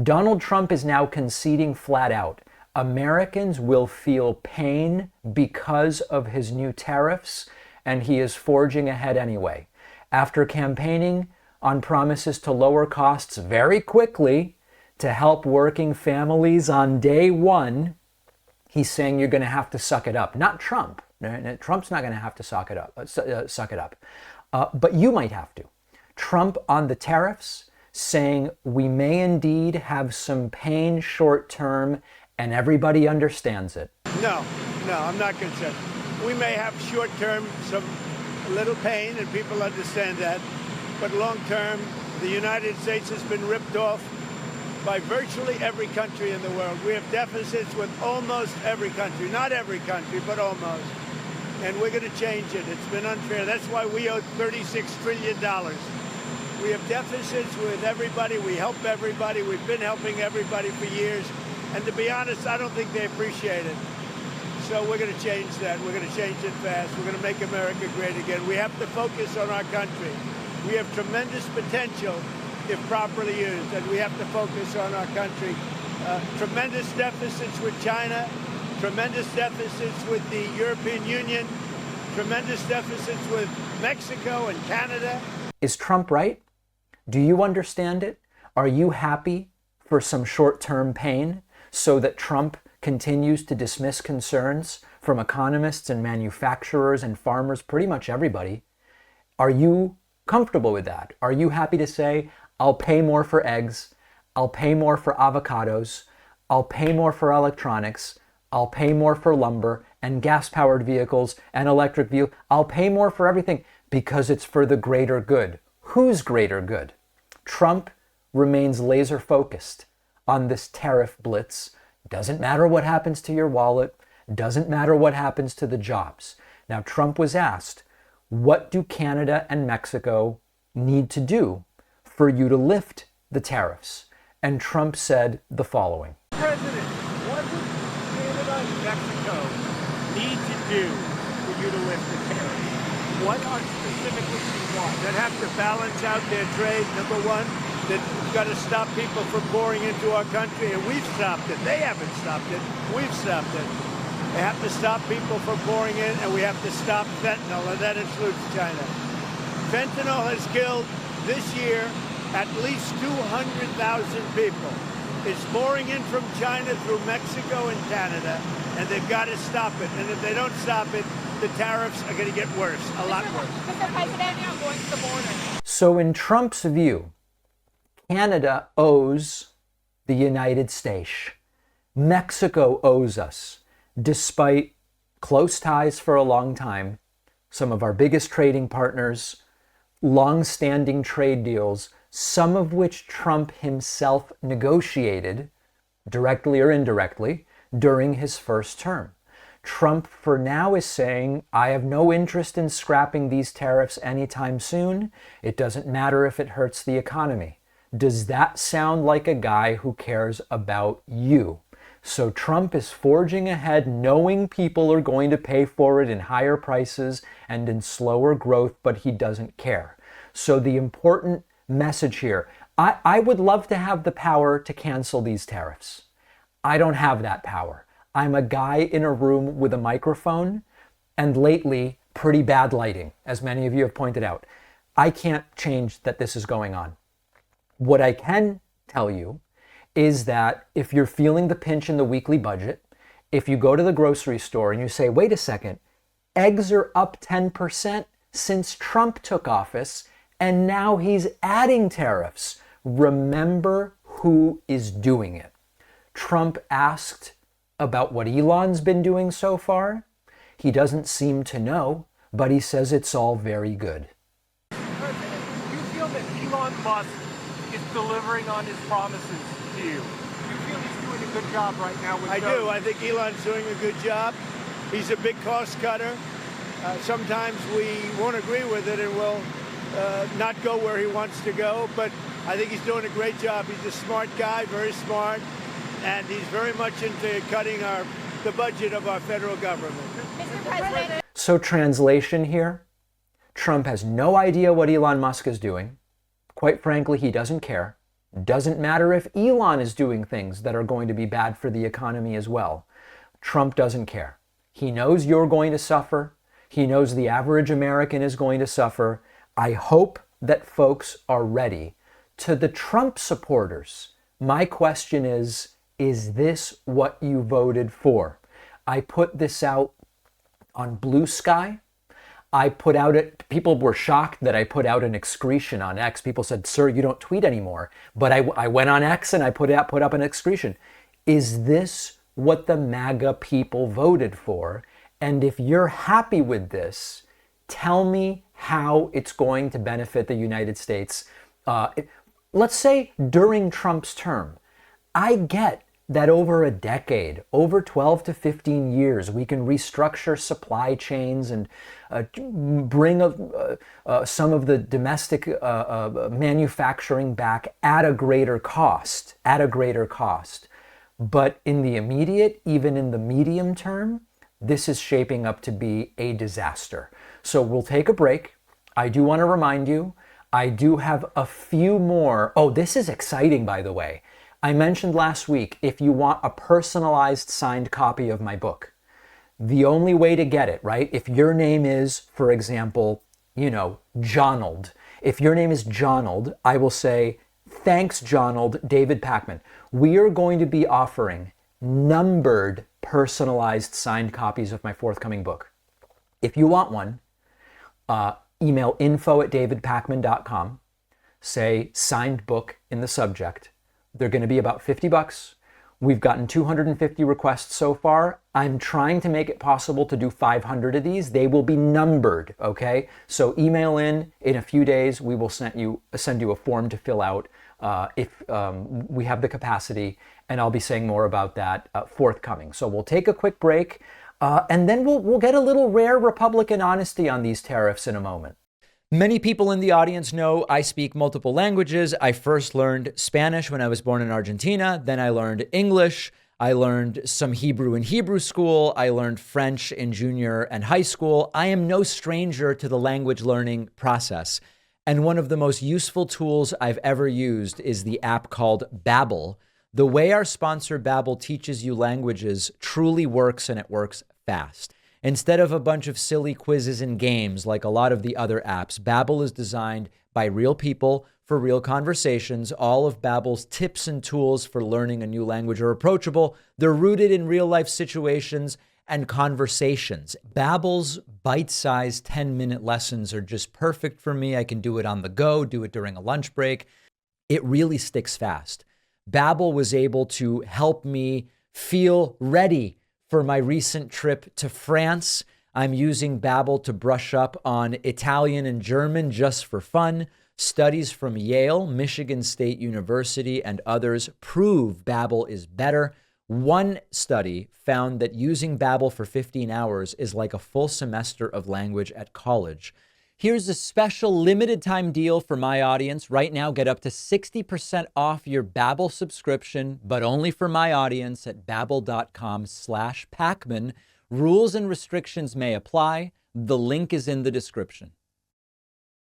Donald Trump is now conceding flat out. Americans will feel pain because of his new tariffs, and he is forging ahead anyway. After campaigning on promises to lower costs very quickly to help working families on day one, he's saying you're going to have to suck it up. Not Trump. Trump's not going to have to suck it up. But you might have to. Trump on the tariffs saying we may indeed have some pain short term, and everybody understands it. No, I'm not concerned. We may have short term some little pain, and people understand that. But long term, the United States has been ripped off by virtually every country in the world. We have deficits with almost every country. Not every country, but almost. And we're going to change it. It's been unfair. That's why we owe $36 trillion. We have deficits with everybody. We help everybody. We've been helping everybody for years. And to be honest, I don't think they appreciate it. So we're going to change that. We're going to change it fast. We're going to make America great again. We have to focus on our country. We have tremendous potential if properly used, and we have to focus on our country. Tremendous deficits with China, tremendous deficits with the European Union, tremendous deficits with Mexico and Canada. Is Trump right? Do you understand it? Are you happy for some short-term pain so that Trump continues to dismiss concerns from economists and manufacturers and farmers, pretty much everybody? Are you comfortable with that? Are you happy to say, I'll pay more for eggs, I'll pay more for avocados, I'll pay more for electronics, I'll pay more for lumber and gas-powered vehicles and electric vehicles, I'll pay more for everything because it's for the greater good. Whose greater good? Trump remains laser-focused on this tariff blitz. Doesn't matter what happens to your wallet, doesn't matter what happens to the jobs. Now, Trump was asked, what do Canada and Mexico need to do for you to lift the tariffs? And Trump said the following. President, what does Canada and Mexico need to do for you to lift the tariffs? What are specifically you want? That have to balance out their trade, number one. That's got to stop people from pouring into our country, and we've stopped it. They haven't stopped it. We've stopped it. They have to stop people from pouring in, and we have to stop fentanyl, and that includes China. Fentanyl has killed this year at least 200,000 people. It's pouring in from China through Mexico and Canada, and they've got to stop it. And if they don't stop it, the tariffs are going to get worse, a lot worse. Mr. President, you're going to the border. So in Trump's view, Canada owes the United States. Mexico owes us. Despite close ties for a long time, some of our biggest trading partners, long-standing trade deals, some of which Trump himself negotiated, directly or indirectly, during his first term. Trump, for now, is saying, I have no interest in scrapping these tariffs anytime soon. It doesn't matter if it hurts the economy. Does that sound like a guy who cares about you? So Trump is forging ahead, knowing people are going to pay for it in higher prices and in slower growth, but he doesn't care. So the important message here, I would love to have the power to cancel these tariffs. I don't have that power. I'm a guy in a room with a microphone and lately pretty bad lighting, as many of you have pointed out. I can't change that this is going on. What I can tell you is that if you're feeling the pinch in the weekly budget, if you go to the grocery store and you say, wait a second, eggs are up 10% since Trump took office, and now he's adding tariffs. Remember who is doing it. Trump asked about what Elon's been doing so far. He doesn't seem to know, but he says it's all very good. President, do you feel that Elon Musk is delivering on his promises to you? Do you feel he's doing a good job right now with I do. I think Elon's doing a good job. He's a big cost cutter. Sometimes we won't agree with it and we'll not go where he wants to go, but I think he's doing a great job. He's a smart guy, very smart, and he's very much into cutting the budget of our federal government. Mr. President. So translation here, Trump has no idea what Elon Musk is doing. Quite frankly, he doesn't care. Doesn't matter if Elon is doing things that are going to be bad for the economy as well. Trump doesn't care. He knows you're going to suffer. He knows the average American is going to suffer. I hope that folks are ready. To the Trump supporters, my question is this what you voted for? I put this out on Blue Sky. I put out it, people were shocked that I put out an excretion on X. People said, sir, you don't tweet anymore. But I went on X and I put up an excretion. Is this what the MAGA people voted for? And if you're happy with this, tell me how it's going to benefit the United States. Let's say during Trump's term. I get that over a decade, over 12 to 15 years, we can restructure supply chains and bring some of the domestic manufacturing back at a greater cost, But in the immediate, even in the medium term, this is shaping up to be a disaster. So we'll take a break. I do want to remind you, I do have a few more. Oh, this is exciting, by the way. I mentioned last week, if you want a personalized signed copy of my book, the only way to get it, right? If your name is, for example, Jonald. If your name is Jonald, I will say, thanks, Jonald, David Pakman. We are going to be offering numbered personalized signed copies of my forthcoming book. If you want one, email info@davidpakman.com, say signed book in the subject. They're going to be about $50. We've gotten 250 requests so far. I'm trying to make it possible to do 500 of these. They will be numbered, okay? So email in a few days. We will send you a form to fill out if we have the capacity, and I'll be saying more about that forthcoming. So we'll take a quick break, and then we'll get a little rare Republican honesty on these tariffs in a moment. Many people in the audience know I speak multiple languages. I first learned Spanish when I was born in Argentina. Then I learned English. I learned some Hebrew in Hebrew school. I learned French in junior and high school. I am no stranger to the language learning process. And one of the most useful tools I've ever used is the app called Babbel. The way our sponsor Babbel teaches you languages truly works, and it works fast. Instead of a bunch of silly quizzes and games like a lot of the other apps, Babbel is designed by real people for real conversations. All of Babbel's tips and tools for learning a new language are approachable. They're rooted in real-life situations and conversations. Babbel's bite-sized 10-minute lessons are just perfect for me. I can do it on the go, do it during a lunch break. It really sticks fast. Babbel was able to help me feel ready for my recent trip to France. I'm using Babbel to brush up on Italian and German just for fun. Studies from Yale, Michigan State University, and others prove Babbel is better. One study found that using Babbel for 15 hours is like a full semester of language at college. Here's a special limited time deal for my audience. Right now, get up to 60% off your Babbel subscription, but only for my audience at babbel.com/Pakman. Rules and restrictions may apply. The link is in the description.